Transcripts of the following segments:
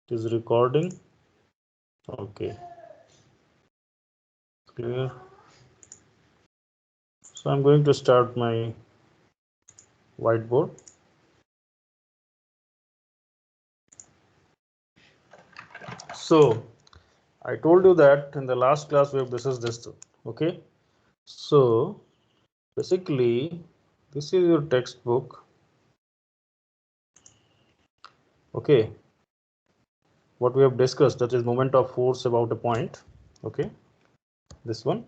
It is recording. Okay. Clear. So I'm going to start my whiteboard. So I told you that in the last class we have discussed this. Okay. So basically, this is your textbook. Okay. What we have discussed, that is moment of force about a point. Okay. This one.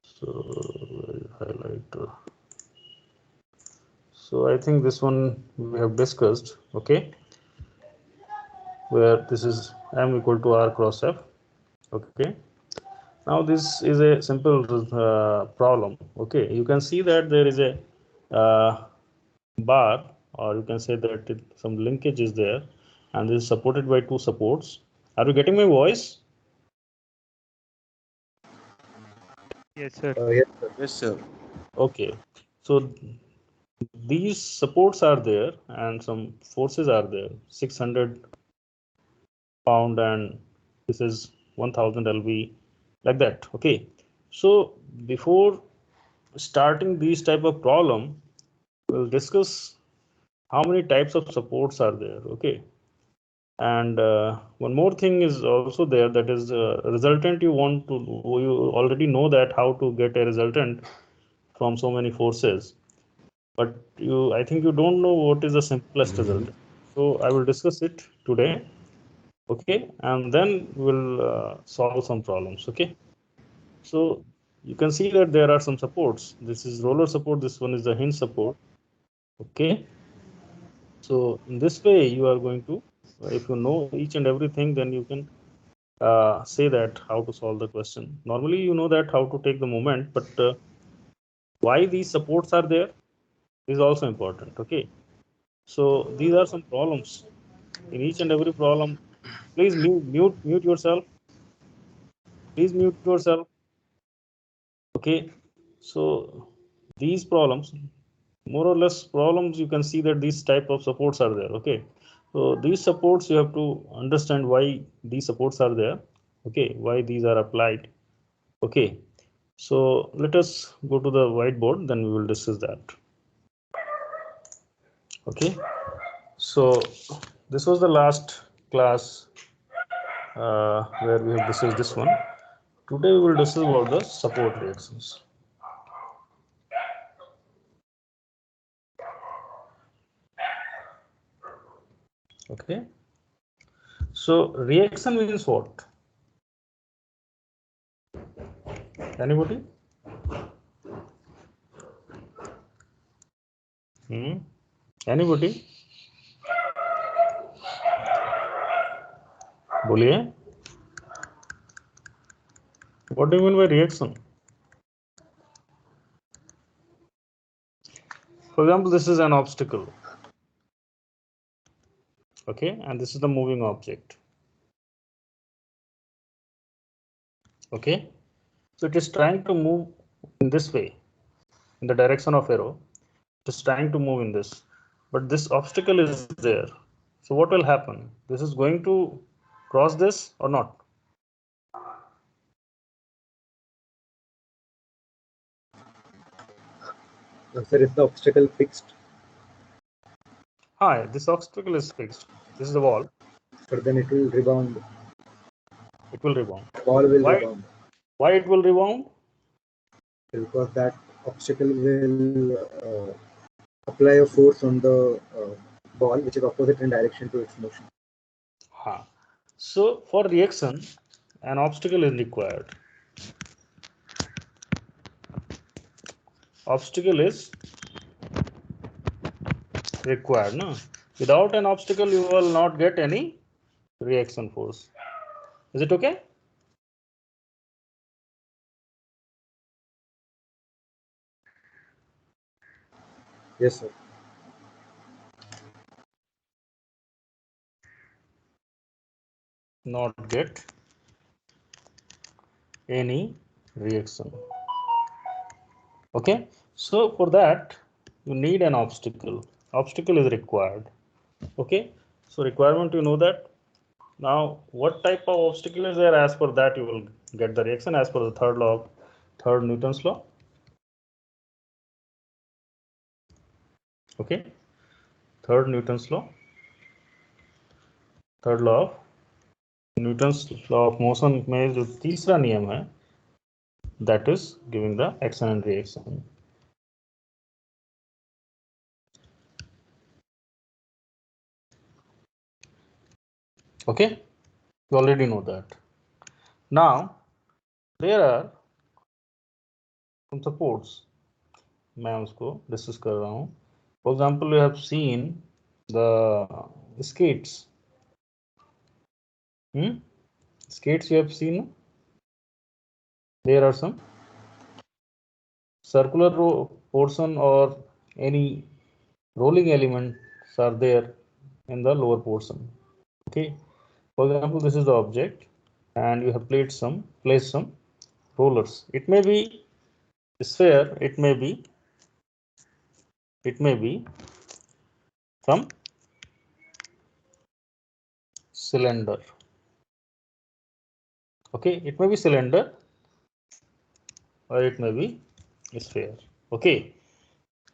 So highlight. So I think this one we have discussed. Okay. Where this is m equal to r cross f. Okay. Now this is a simple problem. Okay, you can see that there is a bar, or you can say that some linkage is there, and this is supported by two supports. Are you getting my voice? Yes, sir. Yes, sir. Yes, sir. Okay, so these supports are there and some forces are there, 600 pound and this is 1000 lb, like that. Okay, so before starting these type of problem, we'll discuss how many types of supports are there. Okay, and one more thing is also there, that is resultant. You want to, you already know that how to get a resultant from so many forces, but I think you don't know what is the simplest result. So I will discuss it today. Okay, and then we'll solve some problems. Okay, so you can see that there are some supports. This is roller support, this one is the hinge support. Okay, so in this way you are going to, if you know each and everything, then you can say that how to solve the question. Normally you know that how to take the moment, but why these supports are there is also important. Okay, so these are some problems. In each and every problem, please mute yourself. Please mute yourself. Okay, so these problems, more or less problems, you can see that these type of supports are there. Okay, so these supports you have to understand why these supports are there. Okay, why these are applied. Okay, so let us go to the whiteboard, then we will discuss that. Okay, so this was the last class where we have discussed this one. Today we will discuss about the support reactions. Okay, so reaction means what? Anybody? Anybody? बोलिए. What do you mean by reaction? For example, this is an obstacle. Okay, and this is the moving object. Okay, so it is trying to move in this way, in the direction of arrow. It is trying to move in this, but this obstacle is there. So what will happen? This is going to cross this or not? Sir, is the obstacle fixed? Hi, this obstacle is fixed. This is the wall. But then it will rebound. It will rebound. Ball will Why? rebound. Why it will rebound? Because that obstacle will apply a force on the ball, which is opposite in direction to its motion. So for reaction, an obstacle is required. Obstacle is required. No? Without an obstacle, you will not get any reaction force. Is it okay? Yes, sir. Not get any reaction. Okay, so for that you need an obstacle. Obstacle is required. Okay, so requirement you know that. Now, what type of obstacle is there? As per that, you will get the reaction as per the third Newton's law. Okay, third Newton's law, third law of Newton's law of motion में जो तीसरा नियम है, that is giving the action and reaction. Okay, you already know that. Now, there are some supports. मैं उसको discuss कर रहा हूँ. For example, you have seen the skates. Skates you have seen. There are some circular portion or any rolling elements are there in the lower portion. Okay. For example, this is the object, and you have placed some rollers. It may be sphere. It may be some cylinder. Okay, it may be cylinder or it may be a sphere. Okay,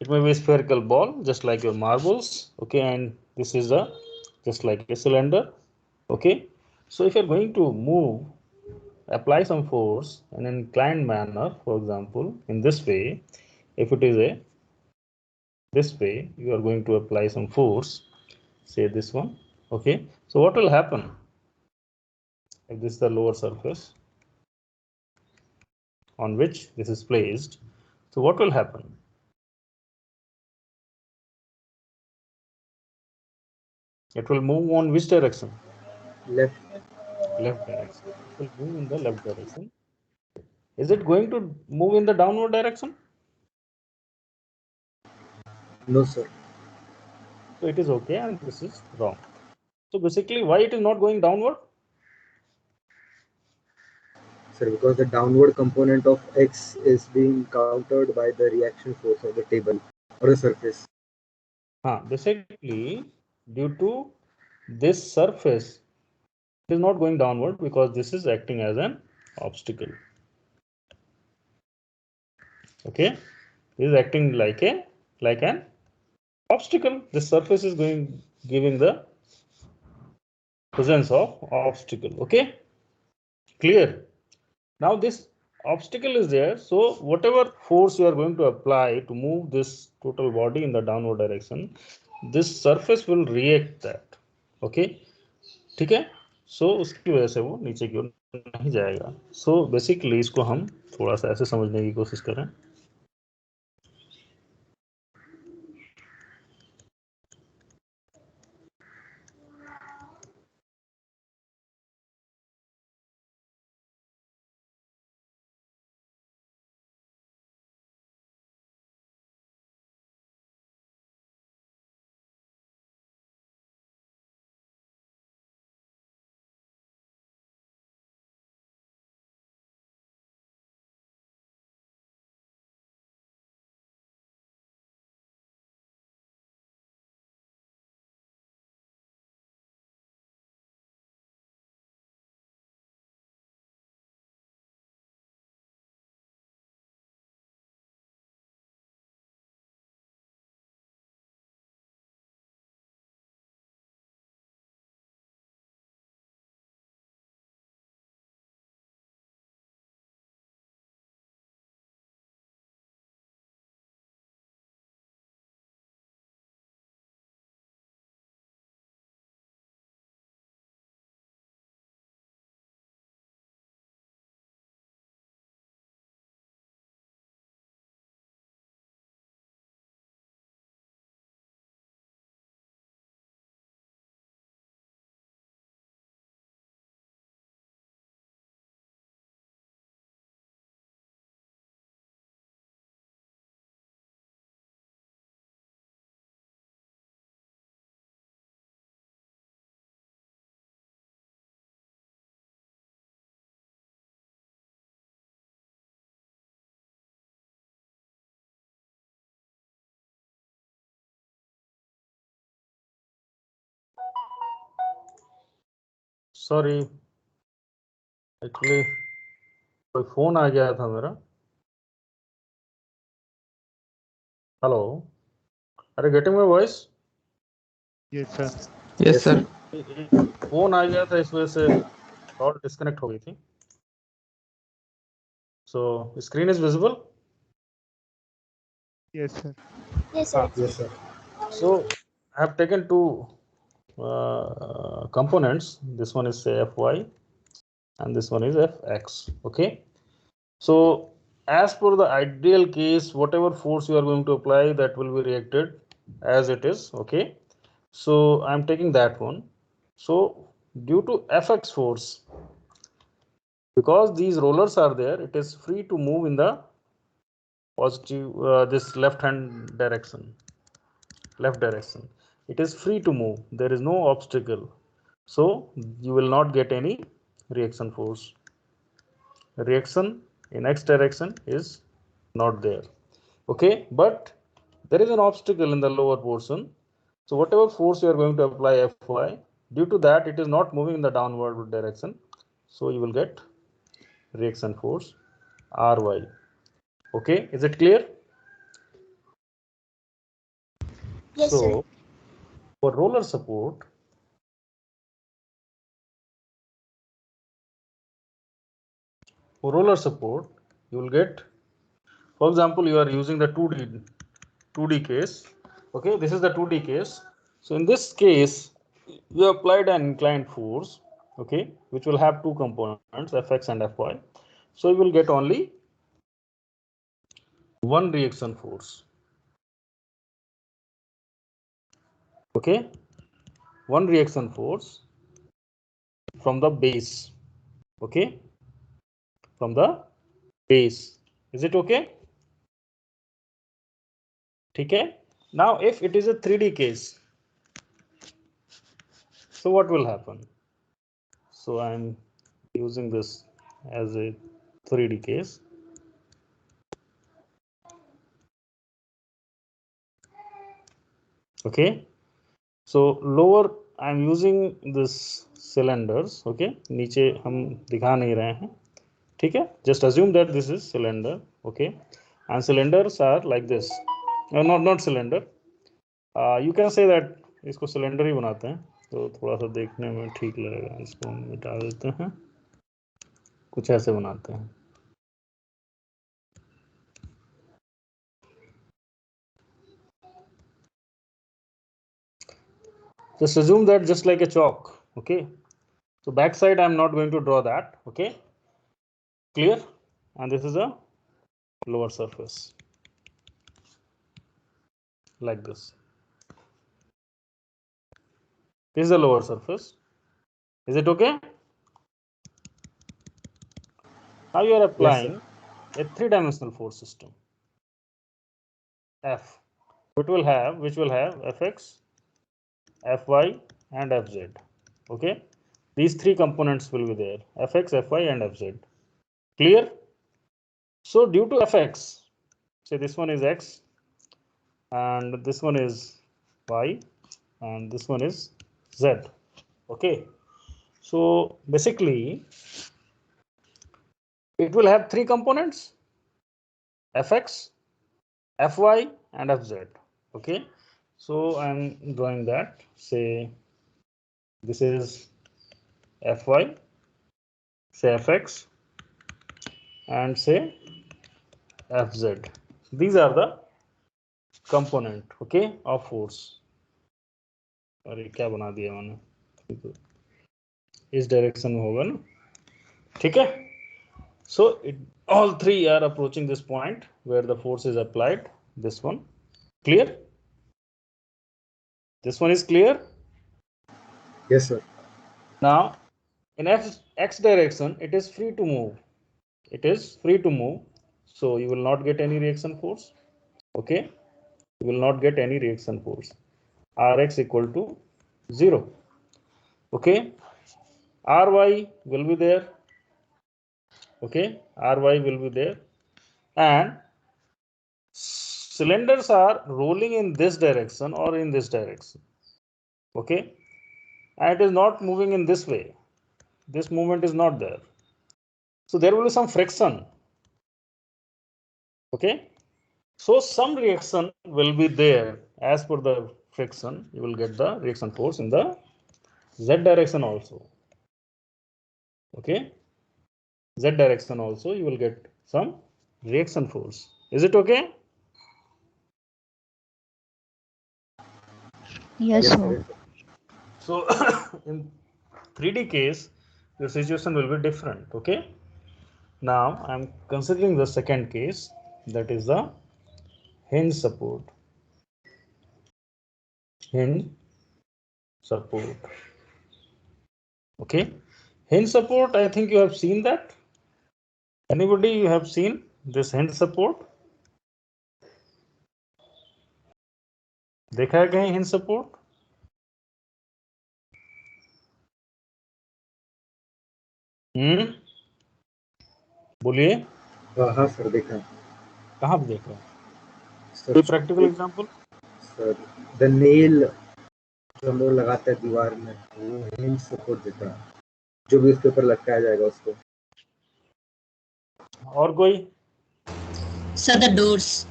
it may be a spherical ball, just like your marbles. Okay, and this is a just like a cylinder. Okay, so if you're going to apply some force in an inclined manner, for example, in this way, if it is this way, you are going to apply some force, say this one. Okay, so what will happen if this is the lower surface on which this is placed? So what will happen? It will move on which direction? Left. Left direction. It will move in the left direction. Is it going to move in the downward direction? No, sir. So it is okay, and this is wrong. So basically, why it is not going downward? Sir, because the downward component of X is being countered by the reaction force of the table or the surface. Basically, due to this surface, it is not going downward because this is acting as an obstacle. Okay, this is acting like an obstacle. This surface is giving the presence of obstacle. Okay, clear. Now this obstacle is there, so whatever force you are going to apply to move this total body in the downward direction, this surface will react that. Okay, ठीक है. So उसकी वजह से वो नीचे की ओर नहीं जाएगा. So basically इसको हम थोड़ा सा ऐसे समझने की कोशिश करें. सॉरी, एक्चुअली कोई फोन आ गया था मेरा। हेलो, अरे getting my voice? Yes, sir. Yes, sir. Phone आ गया था, इस वजह से कॉल डिस्कनेक्ट हो गई थी। सो screen is visible? Yes, sir. Yes, sir. So I have taken two components. This one is say Fy and this one is Fx. Okay. So as per the ideal case, whatever force you are going to apply, that will be reacted as it is. Okay. So I am taking that one. So due to Fx force, because these rollers are there, it is free to move in the positive this left direction. It is free to move, there is no obstacle, so you will not get any reaction force. Reaction in x direction is not there. Okay, but there is an obstacle in the lower portion, so whatever force you are going to apply Fy, due to that it is not moving in the downward direction, so you will get reaction force Ry. Okay, is it clear? Yes, so sir. for roller support, you will get, for example, you are using the 2D case. Okay, this is the 2D case. So in this case, you applied an inclined force, okay, which will have two components, Fx and Fy. So you will get only one reaction force. Okay, one reaction force from the base. Okay, from the base. Is it okay? Okay. Now, if it is a 3D case, so what will happen? So I'm using this as a 3D case. Okay, so lower I'm using this cylinders. Okay, नीचे हम दिखा नहीं रहे हैं, ठीक है? Just assume that this is cylinder. Okay, and cylinders are like this. No, not cylinder. You can say that इसको cylinder ही बनाते हैं, तो थोड़ा सा देखने में ठीक लगेगा। इसको हम मिटा देते हैं, कुछ ऐसे बनाते हैं। Just assume that just like a chalk. Okay, so backside I'm not going to draw that. Okay, clear? And this is a lower surface like this. This is the lower surface. Is it okay? Now you are applying a three-dimensional force system. F, which will have Fx, Fy, and Fz. Okay, these three components will be there: Fx, Fy, and Fz. Clear? So due to Fx, say this one is x, and this one is y, and this one is z. Okay, so basically it will have three components: Fx, Fy, and Fz. Okay, so I'm drawing that. Say this is Fy, say Fx, and say Fz. These are the component, okay, of force. अरे क्या बना दिया मैंने, इस direction में होगा ना, ठीक है? So all three are approaching this point where the force is applied. This one, clear? This one is clear? Yes, sir. Now in x direction, it is free to move. It is free to move, so you will not get any reaction force. Okay, you will not get any reaction force. Rx equal to 0. Okay, Ry will be there. Okay, Ry will be there, and cylinders are rolling in this direction or in this direction. Okay, and it is not moving in this way. this movement is not there. So there will be some friction. Okay. So some reaction will be there as per the friction. You will get the reaction force in the Z direction also. Okay. Z direction also you will get some reaction force. Is it okay? Yes, Yes, sir. sir. So in 3D case, your situation will be different. Okay. Now I'm considering the second case, that is the hinge support. Hinge support. Okay. Hinge support, I think you have seen that. Anybody you have seen this hinge support? देखा है कहीं hinge support? बोलिए. हाँ sir देखा है. कहाँ पे देख रहे हैं? सर कोई practical example? Sir the nail जो हम लोग लगाते हैं दीवार में वो हिंज सपोर्ट देता है, जो भी उसके ऊपर लटकाया जाएगा उसको. और कोई? Sir, the doors.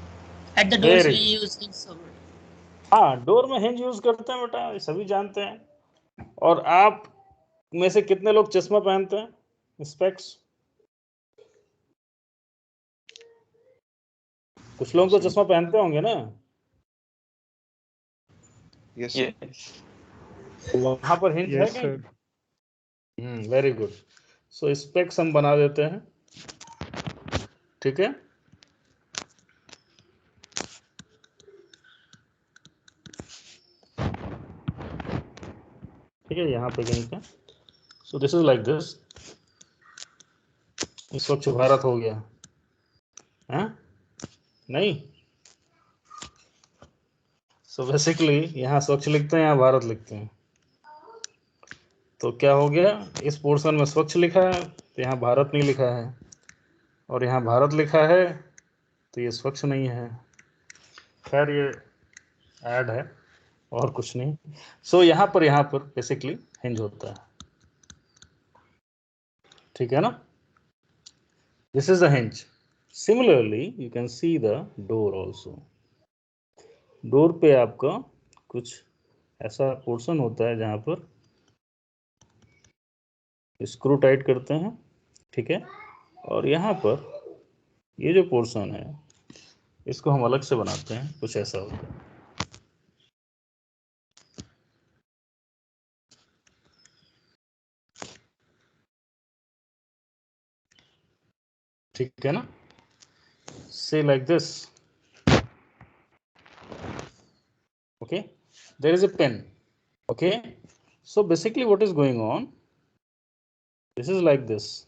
At the doors Very we good. use hinge support. हाँ, डोर में हिंज यूज करते हैं बेटा, ये सभी जानते हैं. और आप में से कितने लोग चश्मा पहनते हैं? स्पेक्स? कुछ लोग तो चश्मा पहनते होंगे ना? Yes. वहां पर हिंज है Yes, कहीं? sir. Very good. So specs हम बना देते हैं. ठीक है. ठीक है, यहाँ पे कहीं का. So this is like this. स्वच्छ भारत हो गया है? नहीं. सो बेसिकली यहाँ स्वच्छ लिखते हैं, यहाँ भारत लिखते हैं. तो क्या हो गया, इस पोर्शन में स्वच्छ लिखा है तो यहाँ भारत नहीं लिखा है, और यहाँ भारत लिखा है तो ये स्वच्छ नहीं है. खैर ये ऐड है और कुछ नहीं. सो यहाँ पर बेसिकली हिंज होता है. ठीक है ना? This is the hinge. Similarly you can see the door also. Door पे आपका कुछ ऐसा पोर्शन होता है जहाँ पर स्क्रू टाइट करते हैं. ठीक है. और यहाँ पर ये जो पोर्शन है इसको हम अलग से बनाते हैं, कुछ ऐसा होता है. ठीक है ना? से like this. Okay, there is a pen. Okay, so basically what is going on, this is like this.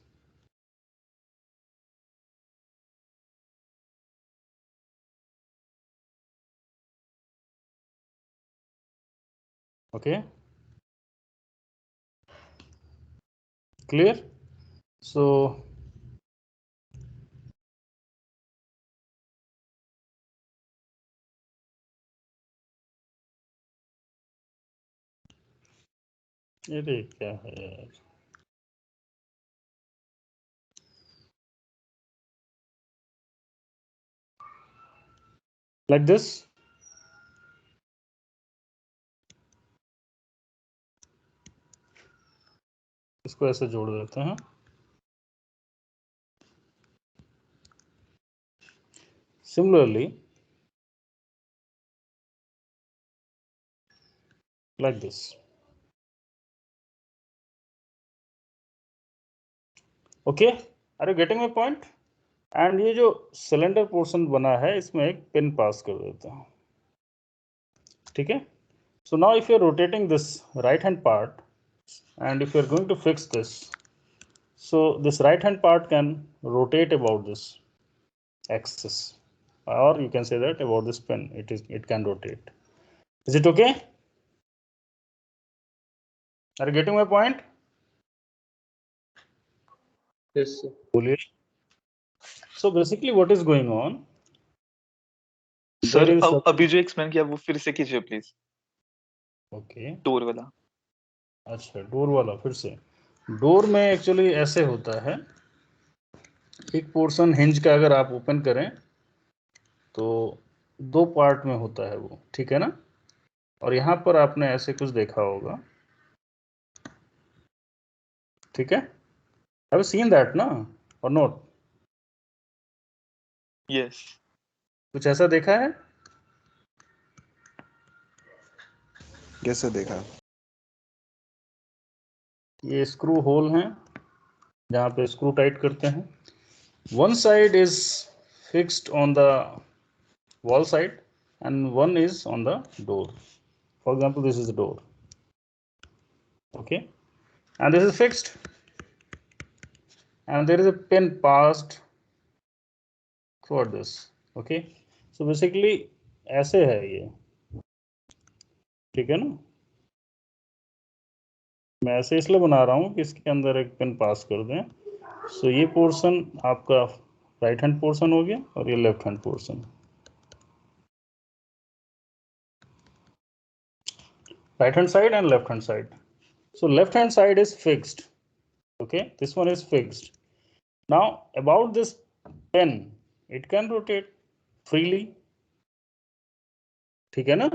Okay, clear? So ये देख क्या है यार. Like this. इसको ऐसे जोड़ देते हैं. Similarly, like this. Okay, are you getting my point? And ये जो सिलेंडर पोर्शन बना है इसमें एक पिन पास कर देते हैं. ठीक है. So now if you are rotating this right hand part and if you are going to fix this, so this right hand part can rotate about this axis, or you can say that about this pin it can rotate. Is it okay? Are you getting my point? Yes, sir. So basically what is going on, sir there is अभी जो explain किया वो फिर से कीजिए please. okay, door वाला. अच्छा door वाला फिर से. डोर में एक्चुअली ऐसे होता है, एक पोर्शन हिंज का अगर आप ओपन करें तो 2 पार्ट में होता है वो, ठीक है ना। और यहाँ पर आपने ऐसे कुछ देखा होगा, ठीक है। हैव यू सीन दैट ना, और नॉट? यस। कुछ ऐसा देखा है? कैसे देखा? ये स्क्रू होल हैं जहाँ पे स्क्रू टाइट करते हैं। One side is fixed on the wall side and one is on the door. For example, this is the door, okay, and this is fixed, and there is a pin passed through this, okay. So basically ऐसे है ये, ठीक है ना। मैं ऐसे इसलिए बना रहा हूँ कि इसके अंदर एक पिन पास कर दें। सो ये पोर्शन आपका राइट हैंड पोर्शन हो गया और ये left hand portion. Right hand side and left hand side. So left hand side is fixed, okay, this one is fixed. Now about this pen, it can rotate freely, ठीक है ना।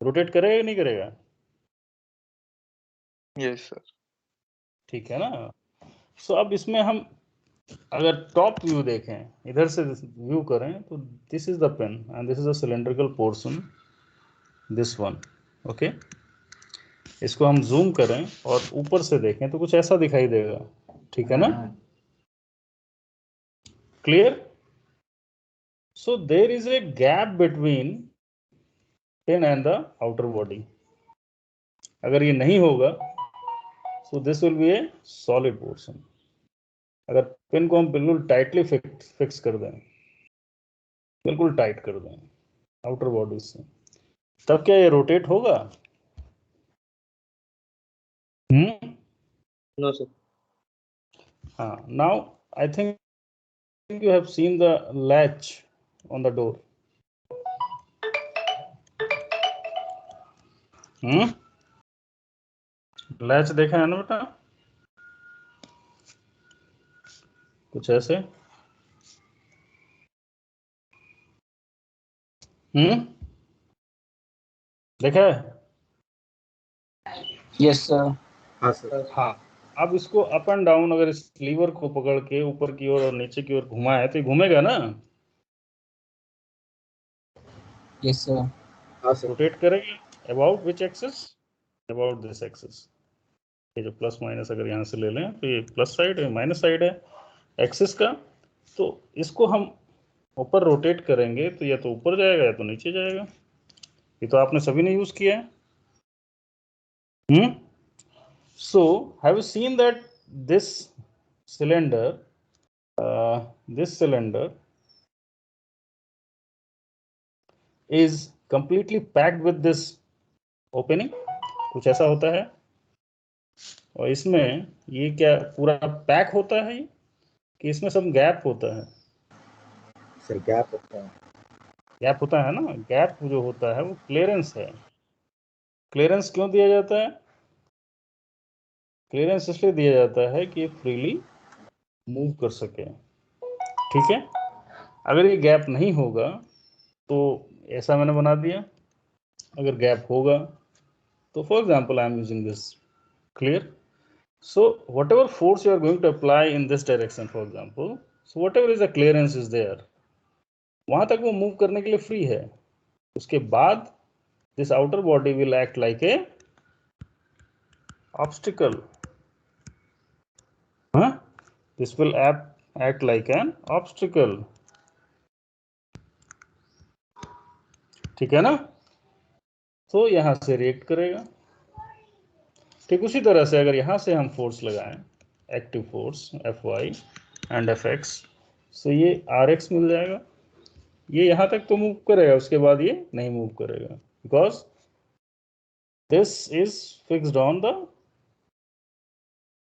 Rotate करेगा या नहीं करेगा? Yes sir. ठीक है ना। सो अब इसमें हम अगर टॉप व्यू देखें, इधर से व्यू करें, तो this is the pen and this is a cylindrical portion, this one, okay. इसको हम जूम करें और ऊपर से देखें तो कुछ ऐसा दिखाई देगा, ठीक है ना। Clear? So there is a gap between pin and the outer body. अगर ये नहीं होगा, so this will be a solid portion. अगर पिन को हम बिल्कुल टाइटली फिक्स कर दें, बिल्कुल टाइट कर दें आउटर बॉडी से, तब क्या ये रोटेट होगा? No, sir. हाँ, now I think you have seen the latch on the door. Latch देखा है ना बेटा? कुछ ऐसे। देखा है? Yes sir. हाँ सर। हाँ। अब इसको अप एंड डाउन अगर इस लीवर को पकड़ के ऊपर की ओर और नीचे की ओर घुमाए तो ये घूमेगा ना। Yes sir. हाँ सर। रोटेट करेगा about which axis? About this axis. ये जो प्लस माइनस अगर यहाँ से ले लें तो ये प्लस साइड है, माइनस साइड है एक्सिस का। तो इसको हम ऊपर रोटेट करेंगे तो या तो ऊपर जाएगा या तो नीचे जाएगा। ये तो आपने सभी ने यूज किया है। So have you seen that this cylinder is completely packed with this opening? कुछ ऐसा होता है। और इसमें ये क्या पूरा पैक होता है कि इसमें सब गैप होता है? सर गैप होता है। गैप होता है ना। गैप जो होता है वो क्लियरेंस है। क्लियरेंस क्यों दिया जाता है? क्लियरेंस इसलिए दिया जाता है कि फ्रीली मूव कर सके, ठीक है। अगर ये गैप नहीं होगा तो ऐसा मैंने बना दिया। अगर गैप होगा तो for example I am using this, clear. So whatever force you are going to apply in this direction for example, so whatever is the clearance is there, वहां तक वो मूव करने के लिए फ्री है। उसके बाद this outer body will act like a obstacle, this will act like an obstacle, ठीक है ना। तो यहां से रिएक्ट करेगा। ठीक उसी तरह से अगर यहां से हम फोर्स लगाएं, active force Fy and Fx, सो ये Rx मिल जाएगा। ये यहां तक तो मूव करेगा, उसके बाद ये नहीं मूव करेगा because this is fixed on the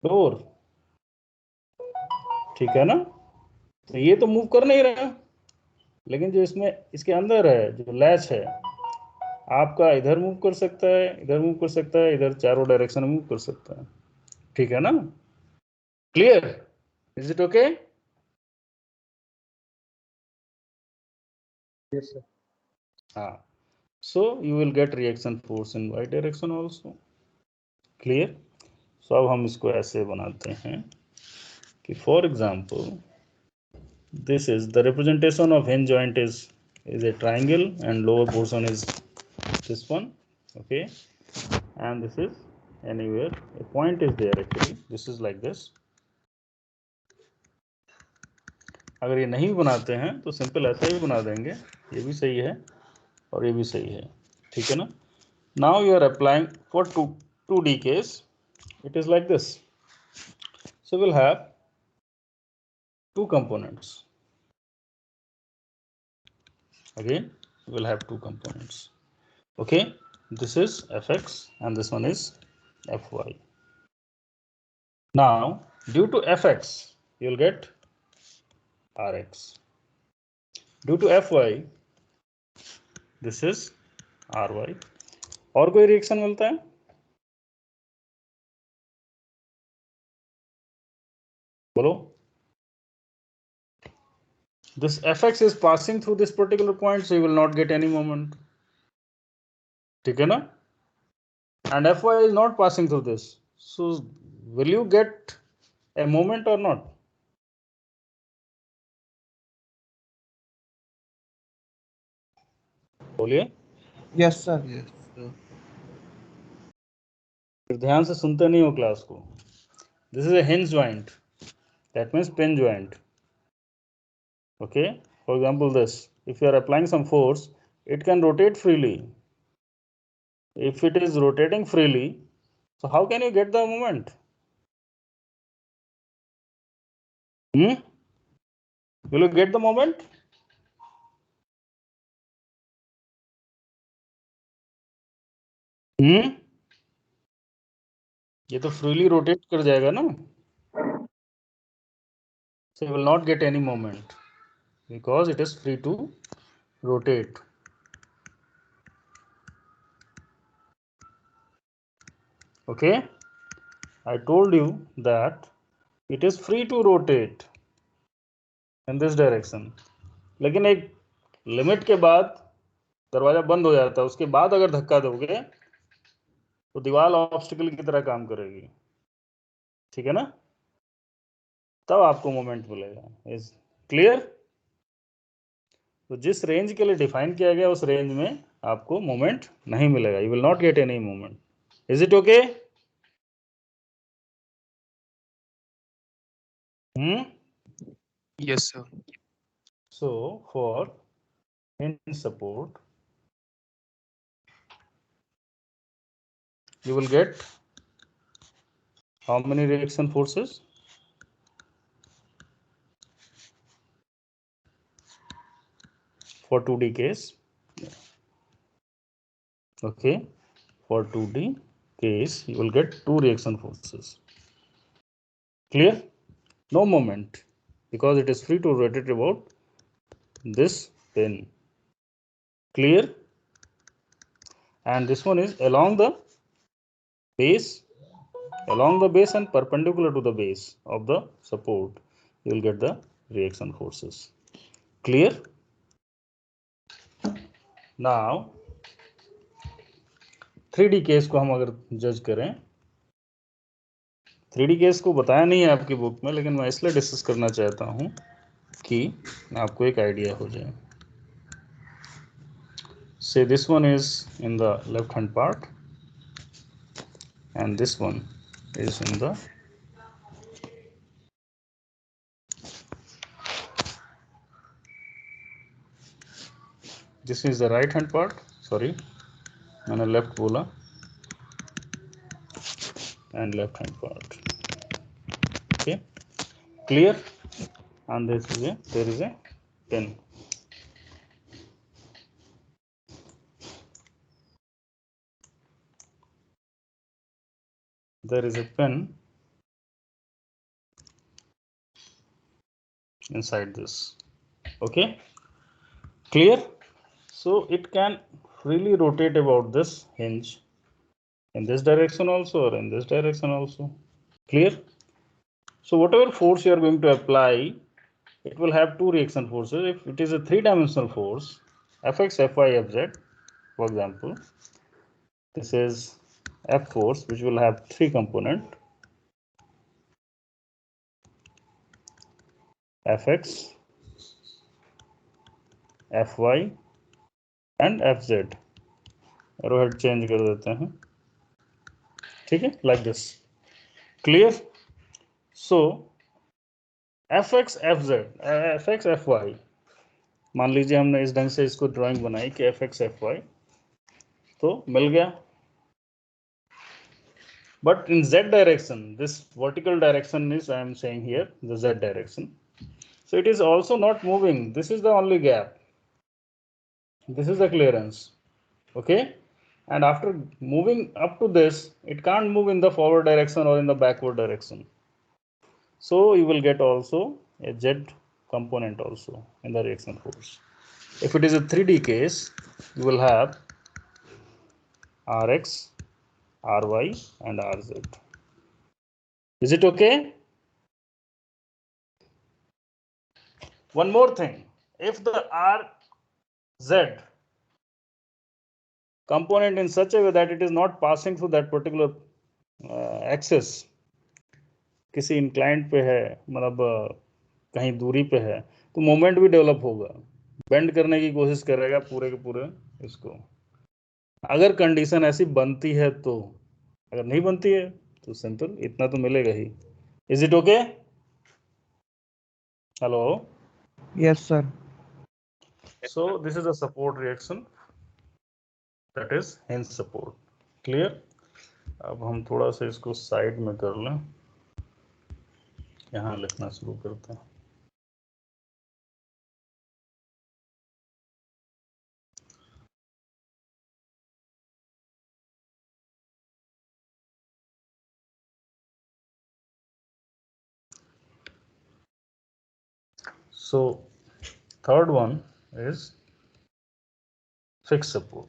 door, ठीक है ना। तो ये तो मूव कर नहीं रहा, लेकिन जो इसमें इसके अंदर है जो लैच है, आपका इधर मूव कर सकता है, इधर मूव कर सकता है, इधर चारों डायरेक्शन में मूव कर सकता है। ठीक है ना? Clear? Is it okay? Yes, sir. हाँ, so you will get reaction force in y direction also. Clear? So अब हम इसको ऐसे बनाते हैं कि for example this is the representation of hinge joint is a triangle and lower portion is this one, okay, and this is anywhere a point is there, actually this is like this. अगर ये नहीं बनाते हैं तो simple ऐसे ही बना देंगे, ये भी सही है और ये भी सही है, ठीक है ना? Now you are applying for 2D case, it is like this. So we'll have two components. Again, we'll have two components. Okay, this is fx and this one is fy. Now, due to fx, you'll get rx. Due to fy, this is ry. और कोई reaction मिलता है? बोलो. This fx is passing through this particular point, so you will not get any moment. ठीक है ना? And fy is not passing through this, so will you get a moment or not? बोलिए. Yes, sir. Yes, sir. फिर ध्यान से सुनते नहीं हो क्लास को. This is a hinge joint, that means pin joint. Okay, for example this, if you are applying some force, it can rotate freely. If it is rotating freely, so how can you get the moment? Will you get the moment? ये तो freely rotate कर जाएगा ना, so you will not get any moment because it is free to rotate. Okay, I told you that it is free to rotate in this direction, लेकिन एक limit के बाद दरवाजा बंद हो जाता है, उसके बाद अगर धक्का दोगे तो दीवार ऑब्स्टिकल की तरह काम करेगी, ठीक है ना? तब आपको मोमेंट मिलेगा. Is clear? तो जिस रेंज के लिए डिफाइन किया गया उस रेंज में आपको मोमेंट नहीं मिलेगा. You will not get any moment. Is it okay? Yes, sir. So for hinge support, you will get how many reaction forces? For 2D case, okay, for 2D case you will get two reaction forces. Clear? No moment because it is free to rotate about this pin. Clear? And this one is along the base and perpendicular to the base of the support, you will get the reaction forces. Clear? Now 3D case को हम अगर जज करें, 3D case को बताया नहीं है आपकी बुक में, लेकिन मैं इसलिए डिस्कस करना चाहता हूं कि आपको एक आइडिया हो जाए. Say this one is in the left hand part and this one is in the this is the right hand part, sorry मैंने लेफ्ट बोला, and left hand part. Okay, clear? And this is there is a pin. There is a pin inside this. Okay, clear? So it can freely rotate about this hinge in this direction also or in this direction also. Clear? So whatever force you are going to apply, it will have two reaction forces. If it is a three-dimensional force, Fx, Fy, Fz, for example, this is F force, which will have three component, Fx, Fy and Fz. Arrowhead change कर देते हैं, ठीक है, like this. Clear? So Fx, Fz, Fx, Fy, मान लीजिए हमने इस ढंग से इसको ड्राइंग बनाई कि Fx, Fy, तो मिल गया. But in z direction, this vertical direction is, I am saying here, the z direction. So it is also not moving. This is the only gap. This is the clearance. Okay. And after moving up to this, it can't move in the forward direction or in the backward direction. So you will get also a z component also in the reaction force. If it is a 3D case, you will have Rx, Ry and Rz. Is it okay? One more thing, if the Rz component in such a way that it is not passing through that particular axis, किसी inclined पे है, मतलब कहीं दूरी पे है, तो moment भी डेवलप होगा, बेंड करने की कोशिश करेगा पूरे के पूरे इसको. अगर कंडीशन ऐसी बनती है तो, अगर नहीं बनती है तो सिंपल इतना तो मिलेगा ही. Is it okay? Hello. Yes, sir. So this is a support reaction, that is hinge support. Clear? अब हम थोड़ा सा इसको साइड में कर लें, यहाँ लिखना शुरू करते हैं. So third one is fixed support.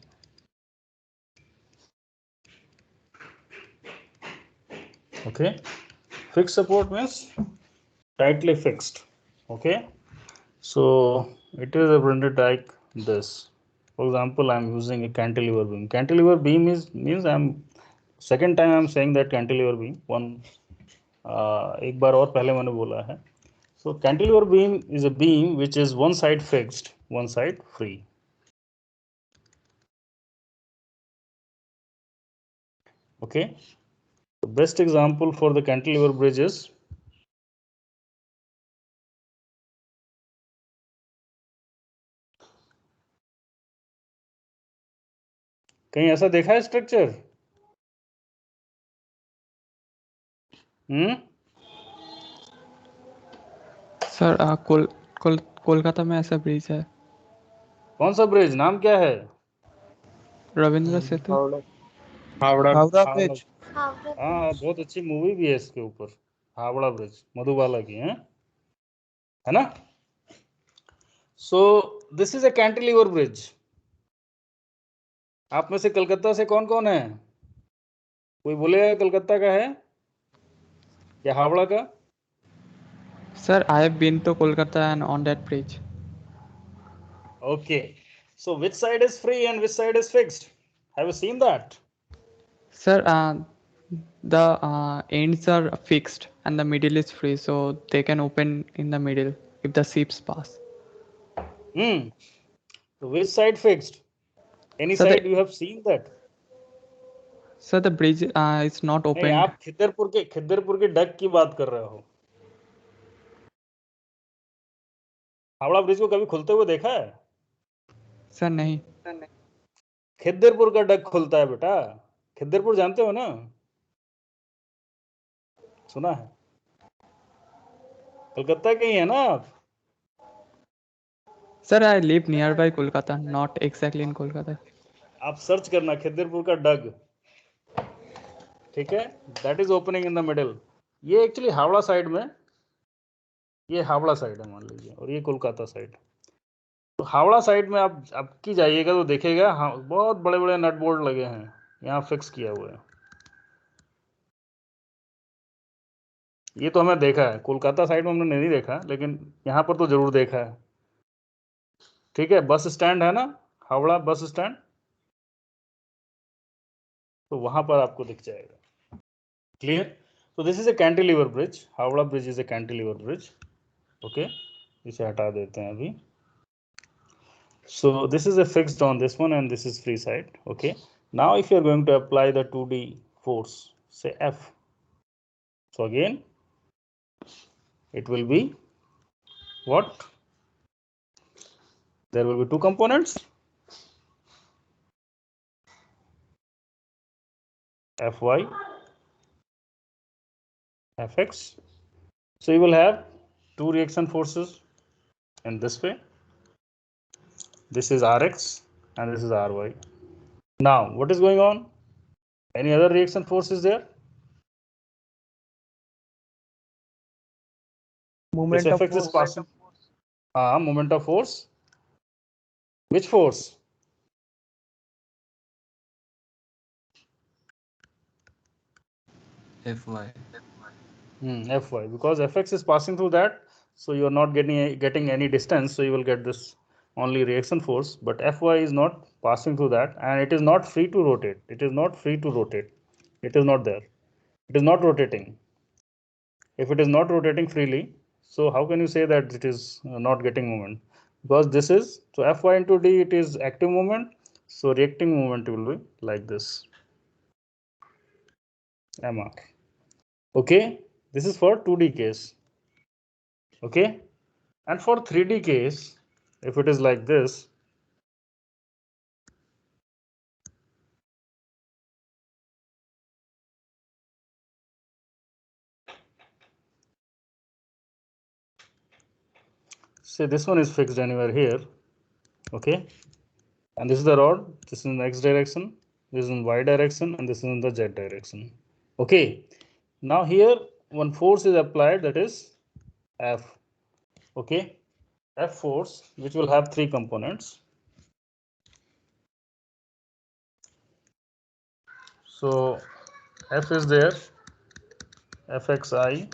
Okay, fixed support means tightly fixed. Okay, so it is represented like this. For example, I am using a cantilever beam. Cantilever beam means I am second time I am saying that cantilever beam. One एक बार और पहले मैंने बोला है. So cantilever beam is a beam which is one side fixed, one side free. Okay, the best example for the cantilever bridge is कहीं ऐसा देखा है स्ट्रक्चर? सर कोलकाता में ऐसा ब्रिज है. कौन सा ब्रिज, नाम क्या है? रविंद्र सेतु. हावड़ा. Howrah Bridge. हाँ, बहुत अच्छी मूवी भी है इसके ऊपर, हावड़ा ब्रिज, मधुबाला की है ना? So this is a cantilever bridge. आप में से कलकत्ता से कौन कौन है? कोई बोलेगा कलकत्ता का है या हावड़ा का? Sir, I have been to Kolkata and on that bridge. Okay, so which side is free and which side is fixed? Have you seen that? Sir, the ends are fixed and the middle is free, so they can open in the middle if the ships pass. So which side fixed? Any Sir, side you have seen that? Sir, the bridge is not नहीं, opened. आप खिद्दरपुर K duck की बात कर रहे हो. Howrah bridge को कभी खुलते हुए देखा है? सर नहीं. खिद्दरपुर का डक खुलता है बेटा. खिद्दरपुर जानते हो ना? सुना है? कलकत्ता के ही है ना आप? Sir, I live nearby Kolkata, not exactly in Kolkata. आप सर्च करना खिद्दरपुर का डग, ठीक है? That is opening in the middle. ये एक्चुअली हावड़ा साइड में, ये हावड़ा साइड है मान लीजिए, और ये कोलकाता साइड. तो हावड़ा साइड में आप की जाइएगा तो देखेगा, हाँ, बहुत बड़े बड़े नट बोल्ट लगे हैं, यहाँ फिक्स किया हुआ है. ये तो हमें देखा है, कोलकाता साइड में हमने नहीं देखा, लेकिन यहाँ पर तो जरूर देखा है। ठीक है, बस स्टैंड है ना, हावड़ा बस स्टैंड, तो वहां पर आपको दिख जाएगा। क्लियर? तो this is a cantilever bridge, Howrah bridge is a cantilever bridge. Okay, इसे हटा देते हैं अभी। So this is a fixed on this one and this is free side. Okay, now if you are going to apply the 2D force, say F, so again it will be what? There will be two components, Fy, Fx. So you will have two reaction forces in this way. This is Rx and this is Ry. Now what is going on? Any other reaction force is there? Moment Which of Fx is force. passing? Moment of force. Which force? Fy. Fy, because Fx is passing through that, so you are not getting any distance, so you will get this only reaction force, but Fy is not passing through that, and it is not free to rotate. It is not free to rotate. It is not there. It is not rotating. If it is not rotating freely, so how can you say that it is not getting moment? Because this is, so Fy into d, it is active moment, so reacting moment will be like this, Mr. Okay, this is for 2D case. Okay, and for 3D case, if it is like this, say this one is fixed anywhere here. Okay, and this is the rod, this is in the x direction, this is in y direction, and this is in the z direction. Okay, now here one force is applied, that is F. Okay, F force, which will have three components. So F is there, Fxi,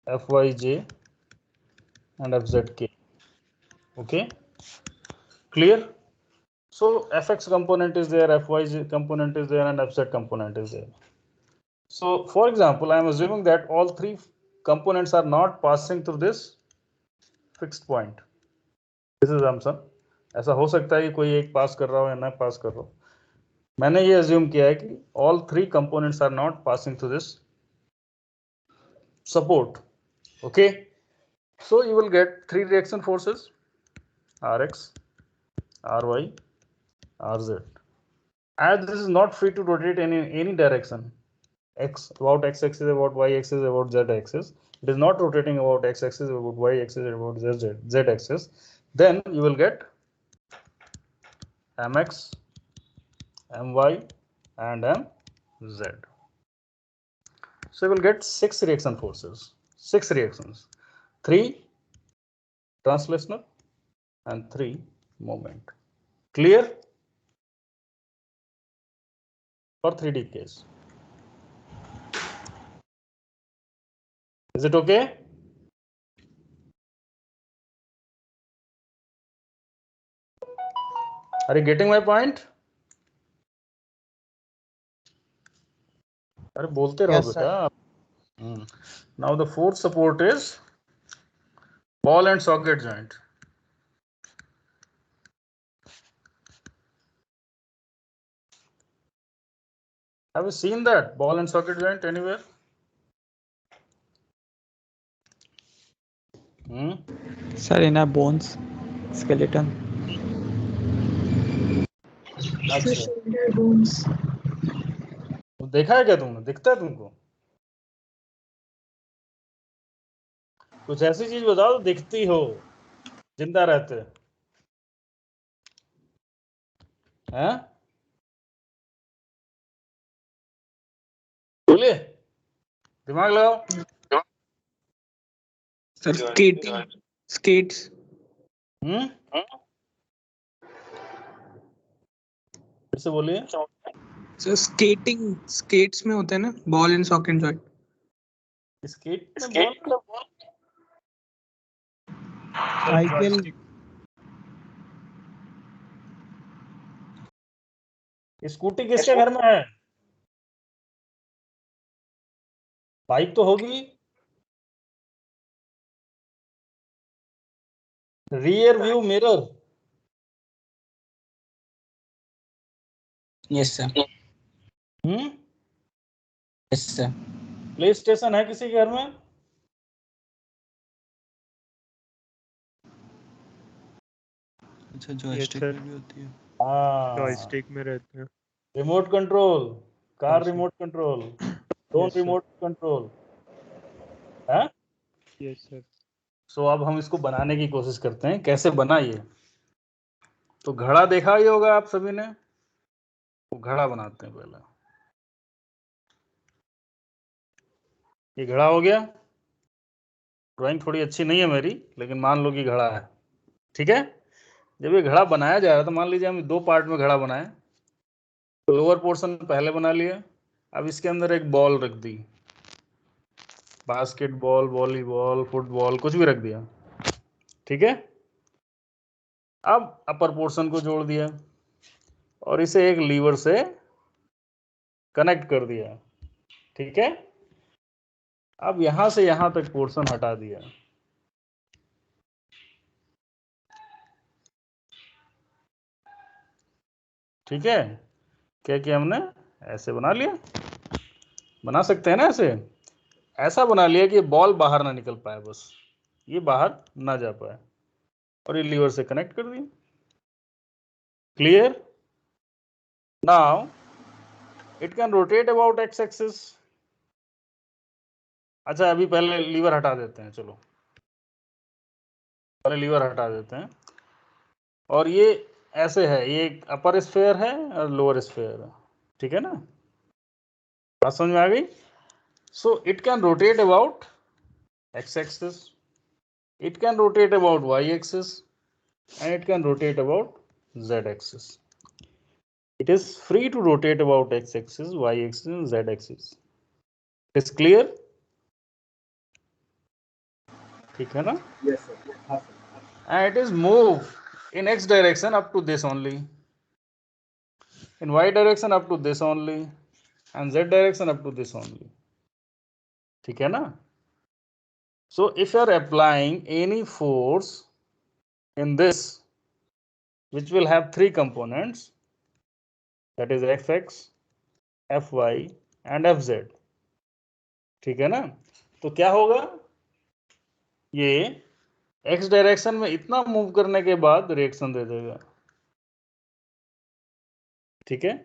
Fyj, and Fzk. Okay, clear? So Fx component is there, Fyj component is there, and Fz component is there. So for example, I am assuming that all three components are not passing through this fixed point. This is assumption. ऐसा हो सकता है कि कोई एक पास कर रहा हो या ना पास कर रहा हो. मैंने ये assume किया है कि all three components are not passing through this support. Okay, so you will get three reaction forces, Rx, Ry, Rz. As this is not free to rotate in any direction, x about x axis, about y axis, about z axis, it is not rotating about x axis, about y axis, about z axis, then you will get mx, my, and mz. So you will get 6 reaction forces, 6 reactions, 3 translational and 3 moment. Clear? For 3D case. Is it okay? Are you getting my point? अरे बोलते रहो बेटा. Now the fourth support is ball and socket joint. Have you seen that ball and socket joint anywhere? Sir, in our bones, skeleton. So shoulder bones. देखा है क्या तुमने? दिखता है तुमको? कुछ ऐसी चीज बताओ दिखती हो, जिंदा रहते हैं. बोलिए, दिमाग लगाओ. Sir skating, skates. फिर से बोलिए. सर स्केटिंग, स्केट्स में होता है ना ball and socket joint. Skate में बॉल साइकिल स्कूटी किसके घर में है? बाइक तो होगी। Rear view mirror, Yes, sir. Yes, sir. PlayStation है किसी के घर में? अच्छा जॉयस्टिक में भी होती है। हाँ, जॉयस्टिक में रहते हैं। रिमोट कंट्रोल, कार हाँ, sir. Remote control, drone Yes, sir. Remote control है। Yes, sir. सो अब हम इसको बनाने की कोशिश करते हैं, कैसे बना ये। तो घड़ा देखा ही होगा आप सभी ने, तो घड़ा बनाते हैं पहले। ये घड़ा हो गया। ड्राइंग थोड़ी अच्छी नहीं है मेरी, लेकिन मान लो कि घड़ा है, ठीक है। जब ये घड़ा बनाया जा रहा है तो मान लीजिए हम 2 पार्ट में घड़ा बनाए। तो लोअर पोर्शन पहले बना लिया, अब इसके अंदर एक बॉल रख दी, बास्केटबॉल, वॉलीबॉल, फुटबॉल, कुछ भी रख दिया, ठीक है। अब अपर पोर्शन को जोड़ दिया और इसे एक लीवर से कनेक्ट कर दिया, ठीक है। अब यहां से यहां तक पोर्शन हटा दिया, ठीक है। क्या किया हमने? ऐसे बना लिया, बना सकते हैं ना ऐसे। ऐसा बना लिया कि बॉल बाहर ना निकल पाए, बस ये बाहर ना जा पाए, और ये लीवर से कनेक्ट कर दिया। Clear? Now it can rotate about x axis. अच्छा, अभी पहले लीवर हटा देते हैं, चलो पहले लीवर हटा देते हैं। और ये ऐसे है, ये अपर स्फेयर है और लोअर स्फेयर है, ठीक है ना। बात समझ में आ गई? So it can rotate about x axis, it can rotate about y axis, and it can rotate about z axis. It is free to rotate about x axis, y axis, and z axis. It is clear? ठीक है ना? Yes, sir. हाँ, sir. And it is move in x direction up to this only, in y direction up to this only, and z direction up to this only. ठीक है ना? So if you are applying any force in this, which will have 3 components, that is fx, fy and fz, ठीक है ना। तो क्या होगा, ये x डायरेक्शन में इतना मूव करने के बाद रिएक्शन दे देगा, ठीक है।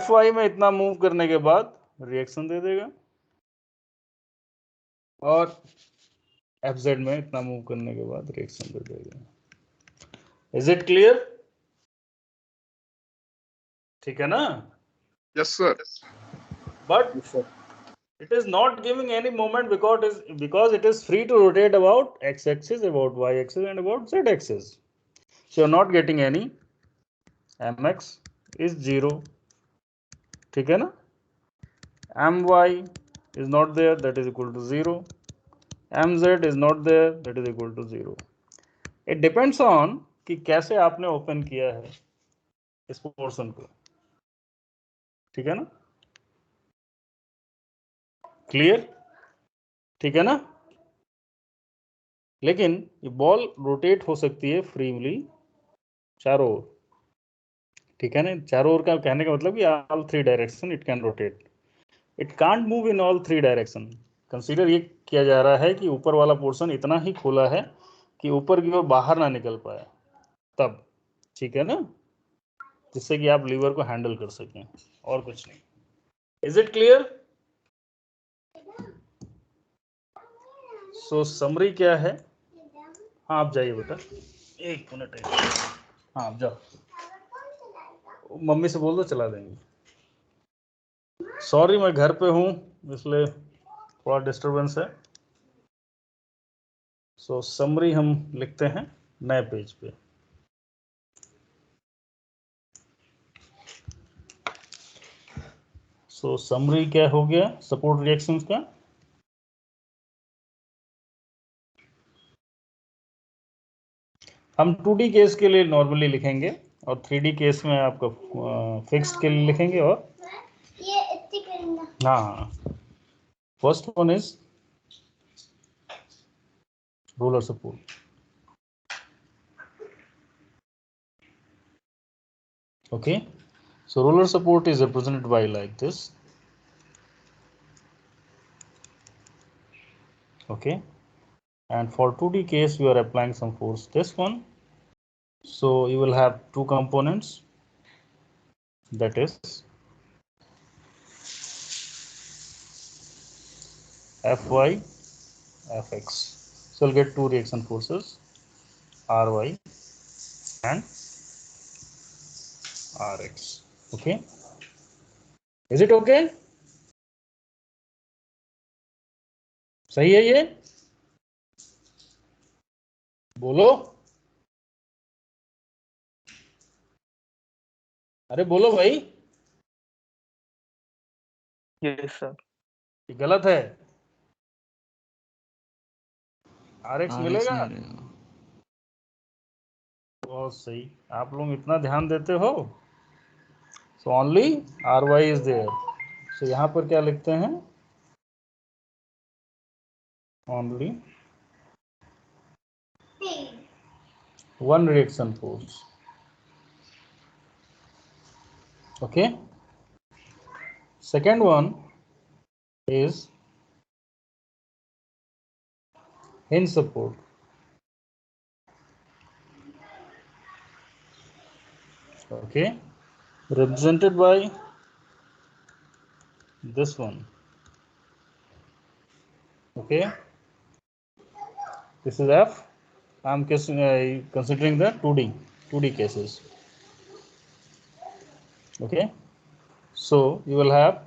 fy में इतना मूव करने के बाद रिएक्शन दे देगा, और fz में इतना मूव करने के बाद रिएक्शन दे देगा। Is it clear? ठीक है ना। Yes, sir. But Yes, sir. it is not giving any moment because it is free to rotate about x axis, about y axis, and about z axis. So you are not getting any. mx is 0, ठीक है ना। my is not there, that is equal to 0. mz is not there, that is equal to 0. It depends on कि कैसे आपने open किया है इस portion को, ठीक है ना। क्लियर? ठीक है ना। लेकिन ये बॉल रोटेट हो सकती है फ्रीली चारों ओर, ठीक है ना। चारों ओर का कहने का मतलब कि all 3 direction it can rotate, it can't move in all 3 direction. Consider ये किया जा रहा है कि ऊपर वाला पोर्शन इतना ही खोला है कि ऊपर की ओर बाहर ना निकल पाए, तब, ठीक है ना, जिससे कि आप लीवर को हैंडल कर सकें, और कुछ नहीं। Is it clear? So summary क्या है? हाँ आप जाइए बेटा, 1 मिनट। हाँ आप जाओ, मम्मी से बोल दो चला देंगे। सॉरी मैं घर पे हूँ इसलिए थोड़ा डिस्टरबेंस है। सो समरी हम लिखते हैं नए पेज पे। सो समरी क्या हो गया सपोर्ट रिएक्शंस का? हम 2D केस के लिए नॉर्मली लिखेंगे और 3D केस में आपका फिक्स्ड के लिए लिखेंगे। और हाँ, first one is roller support. Okay, so roller support is represented by like this. Okay, and for 2D case we are applying some force, this one. So you will have two components, that is Fy, Fx. So you'll get two reaction forces, Ry and Rx. Okay, is it okay? सही है ये? बोलो, अरे बोलो भाई। Yes sir. ये गलत है। Rx RX मिलेगा? नहीं रहेगा। बहुत सही, आप लोग इतना ध्यान देते हो। So only Ry is there. So यहाँ पर क्या लिखते हैं? Only one reaction force. Okay, second one is hinge support. Okay, represented by this one. Okay, this is F. I'm considering the 2D cases. Okay, so you will have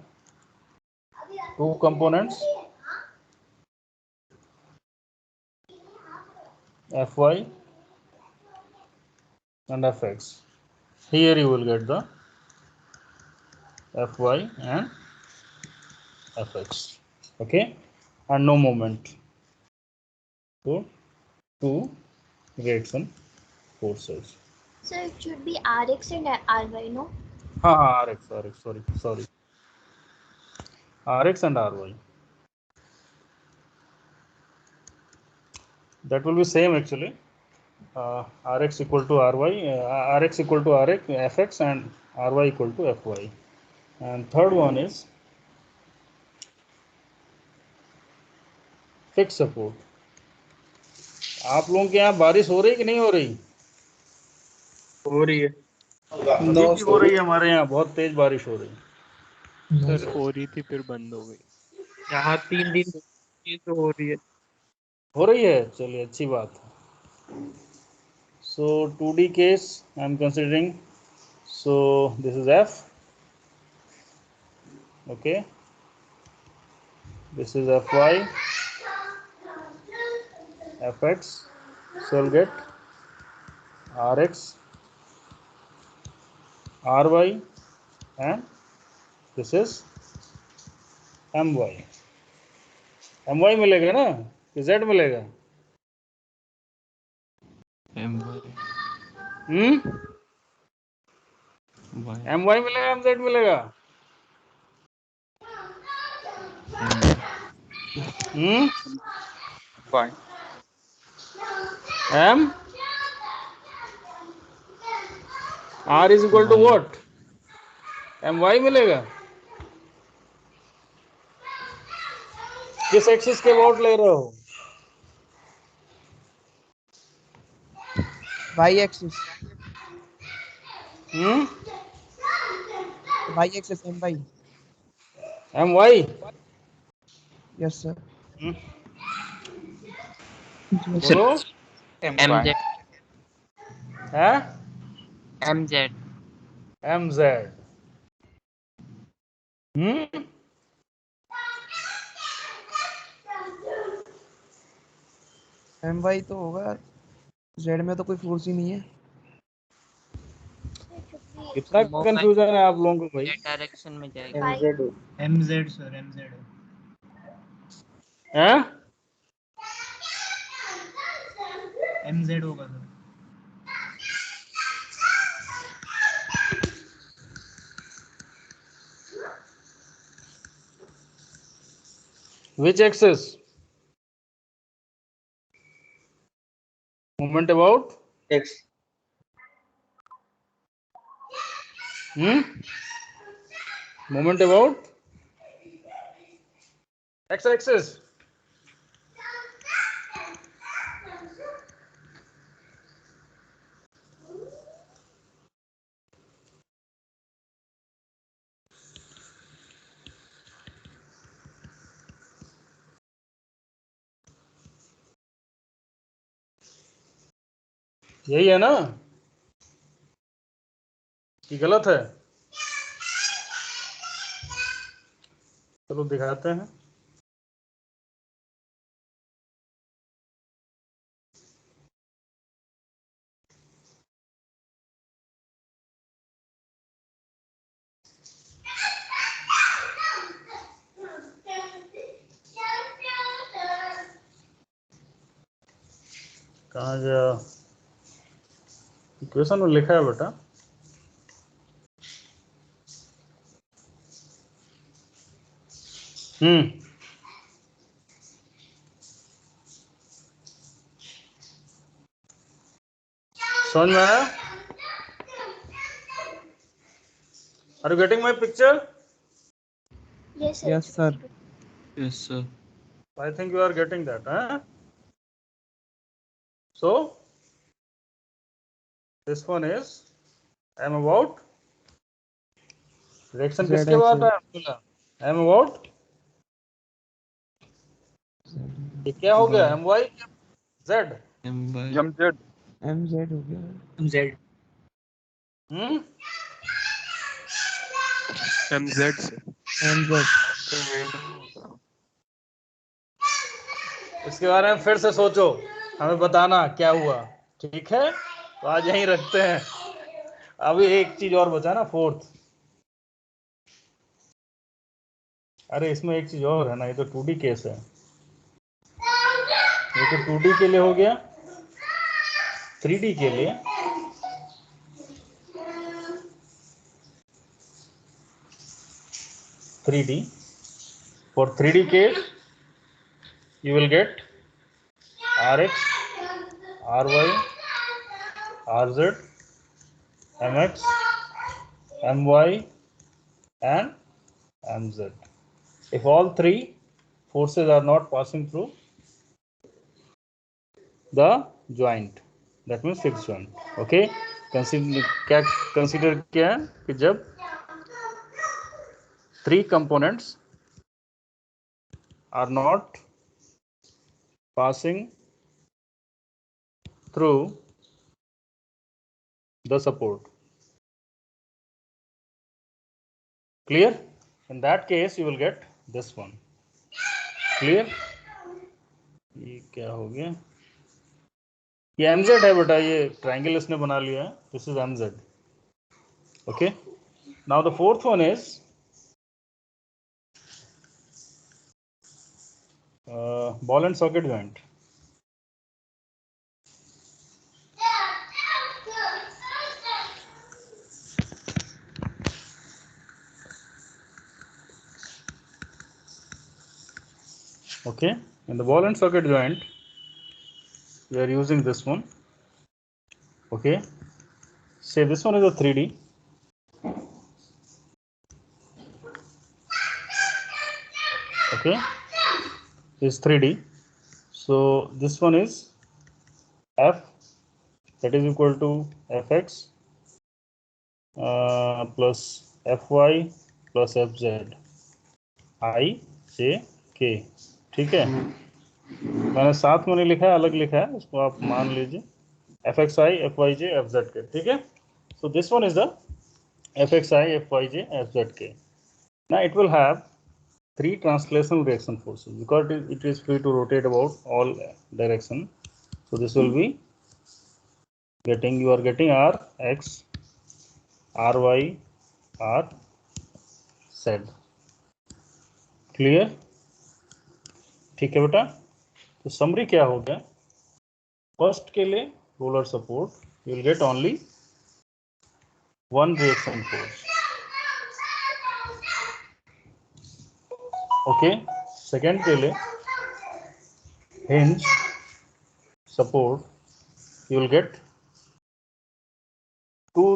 two components, Fy and Fx. Here you will get the Fy and Fx. Okay, and no moment. So two reaction forces. So it should be Rx and Ry, no? Rx, sorry. Rx and Ry. That will be same actually. Rx equal to Ry, Rx equal to Rx, Fx, and Ry equal to Fy. And third one is fixed support. आप लोगों के यहाँ बारिश हो रही कि नहीं हो रही? हो रही है। अभी भी हो रही है, हमारे यहाँ बहुत तेज बारिश हो रही है। सर हो रही थी फिर बंद हो गई। यहाँ 3 दिन ये तो हो रही है। हो रही है, चलिए अच्छी बात है। So 2D case I am considering. So this is F. Okay, this is Fy, Fx. So I'll get Rx, Ry, and this is My. My मिलेगा ना कि Z मिलेगा? MY Y My मिलेगा, MZ मिलेगा? MY Why? M R is equal to Y what? My मिलेगा? किस axis के about ले रहे हो? Y axis. My Y axis My. Yes, sir. बोलो MY. है MZ. MZ. My तो होगा, Z में तो कोई फोर्स ही नहीं है। So it should be कितना कंफ्यूजन है आप लोगों को भाई? डायरेक्शन में जाएगी। MZ सर, MZ हैं? MZ होगा sir. Which axis? Moment about? X. Moment about? X axis. यही है ना कि गलत है? चलो दिखाते हैं। कहाँ गया? इक्वेशन में लिखा है बेटा। समझ में आया? Are you getting my picture? Yes, sir. Yes, sir. Yes, sir. I think you are getting that, huh? So this one is M about direction Z किसके बाद axis. है? M about ये क्या हो गया? My Z M by MZ. MZ हो गया। MZ sir. MZ। इसके बारे में फिर से सोचो, हमें बताना क्या हुआ, ठीक है? तो आज यहीं रखते हैं। अभी एक चीज और बचा ना, फोर्थ। अरे इसमें एक चीज और है ना, ये तो 2D केस है। ये तो 2D के लिए हो गया, 3D के लिए 3D। For 3D case, you will get Rx, Ry, Rz, Mx, My, and Mz. If all three forces are not passing through the joint, that means fixed joint. Okay? Consider क्या है कि जब three components are not passing through the support. Clear? In that case, you will get this one. Clear? ये क्या हो गया? ये MZ है बेटा, ये ट्राइंगल इसने बना लिया है. This is MZ. Okay. Now the fourth one is ball and socket joint. Okay, in the ball and socket joint, we are using this one. Okay, say this one is a 3D. Okay, is 3D. So this one is F, that is equal to Fx plus Fy plus Fz I J K. ठीक है, मैंने साथ में नहीं लिखा है, अलग लिखा है, इसको आप मान लीजिए Fxi Fyj Fzk. ठीक है, so this one is the Fxi Fyj Fzk. Now it will have three translational reaction forces because it is free to rotate about all direction. So this will be getting, you are getting Rx RY, RZ. Clear? ठीक है बेटा। तो summary क्या हो गया? First के लिए roller support you will get only one reaction force. Okay. Second के लिए hinge support you will get two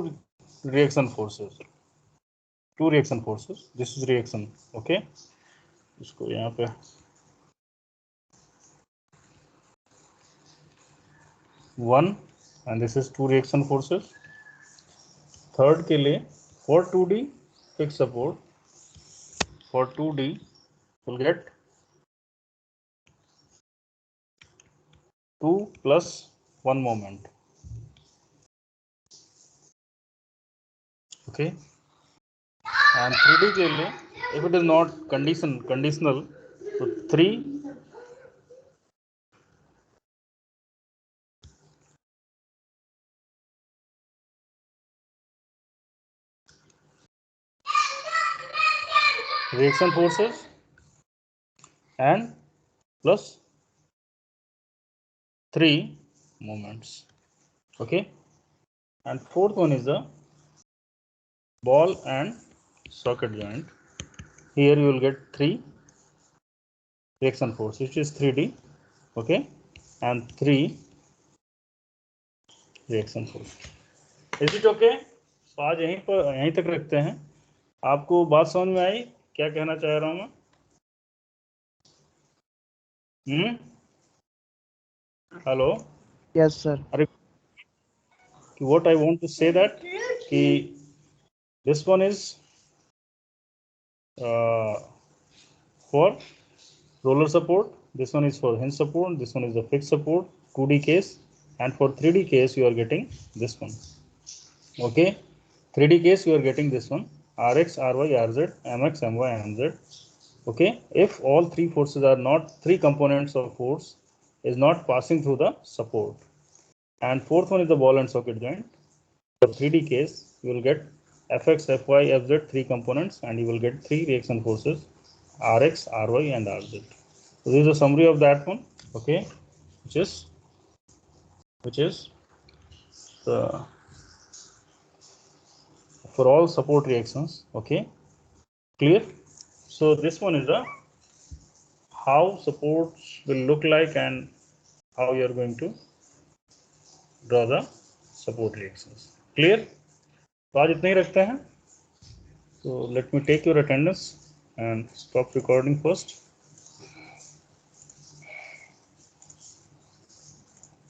reaction forces. This is reaction. Okay, इसको यहाँ पे one and this is two reaction forces. Third के लिए for 2D fixed support, for 2D you'll get 2 plus 1 moment. Okay, and 3D के लिए if it is not conditional, so 3 reaction forces and plus 3 moments. Okay, and fourth one is the ball and socket joint. Here you will get 3 reaction force, which is 3D. Okay, and 3 reaction force. Is it okay? तो आज यहीं तक रखते हैं। आपको बात समझ में आई? क्या कहना चाह रहा हूं मैं? Hello? Yes, sir. What I want to say that this one is for roller support, this one is for hinge support, this one is the fixed support 2D case, and for 3D case you are getting this one. Okay, 3D case you are getting this one, Rx, Ry, Rz, Mx, My, Mz. Okay, if all three forces are not, three components of force is not passing through the support. And fourth one is the ball and socket joint. For 3D case you will get Fx, Fy, Fz, three components, and you will get three reaction forces, Rx, Ry, and Rz. So this is a summary of that one. Okay, which is the for all support reactions. Okay, clear? So this one is the how supports will look like and how you are going to draw the support reactions. Clear? तो आज इतना ही रखते हैं. So let me take your attendance and stop recording first.